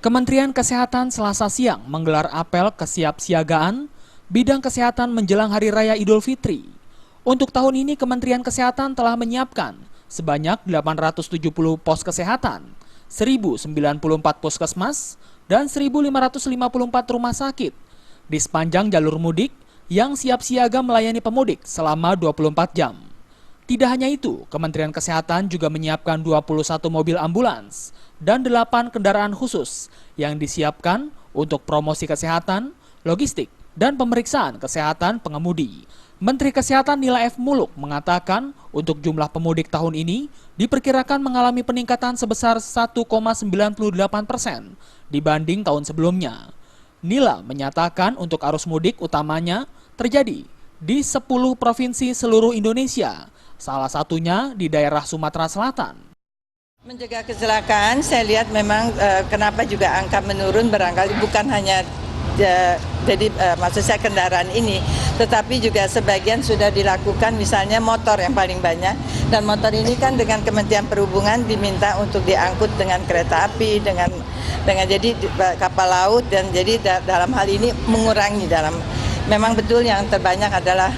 Kementerian Kesehatan Selasa siang menggelar apel kesiapsiagaan bidang kesehatan menjelang Hari Raya Idul Fitri. Untuk tahun ini Kementerian Kesehatan telah menyiapkan sebanyak 870 pos kesehatan, 1.094 puskesmas, dan 1.554 rumah sakit di sepanjang jalur mudik yang siap siaga melayani pemudik selama 24 jam. Tidak hanya itu, Kementerian Kesehatan juga menyiapkan 21 mobil ambulans dan 8 kendaraan khusus yang disiapkan untuk promosi kesehatan, logistik, dan pemeriksaan kesehatan pengemudi. Menteri Kesehatan Nila F. Muluk mengatakan untuk jumlah pemudik tahun ini diperkirakan mengalami peningkatan sebesar 1,98% dibanding tahun sebelumnya. Nila menyatakan untuk arus mudik utamanya terjadi di 10 provinsi seluruh Indonesia, salah satunya di daerah Sumatera Selatan. Mencegah kecelakaan, saya lihat memang kenapa juga angka menurun barangkali bukan hanya maksud saya kendaraan ini, tetapi juga sebagian sudah dilakukan misalnya motor yang paling banyak, dan motor ini kan dengan Kementerian Perhubungan diminta untuk diangkut dengan kereta api, dengan jadi kapal laut, dan jadi dalam hal ini mengurangi memang betul yang terbanyak adalah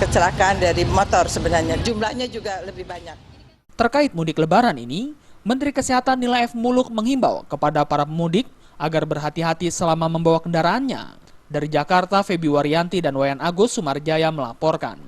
kecelakaan dari motor sebenarnya, jumlahnya juga lebih banyak. Terkait mudik lebaran ini, Menteri Kesehatan Nila F. Muluk menghimbau kepada para pemudik agar berhati-hati selama membawa kendaraannya. Dari Jakarta, Febi Waryanti dan Wayan Agus Sumarjaya melaporkan.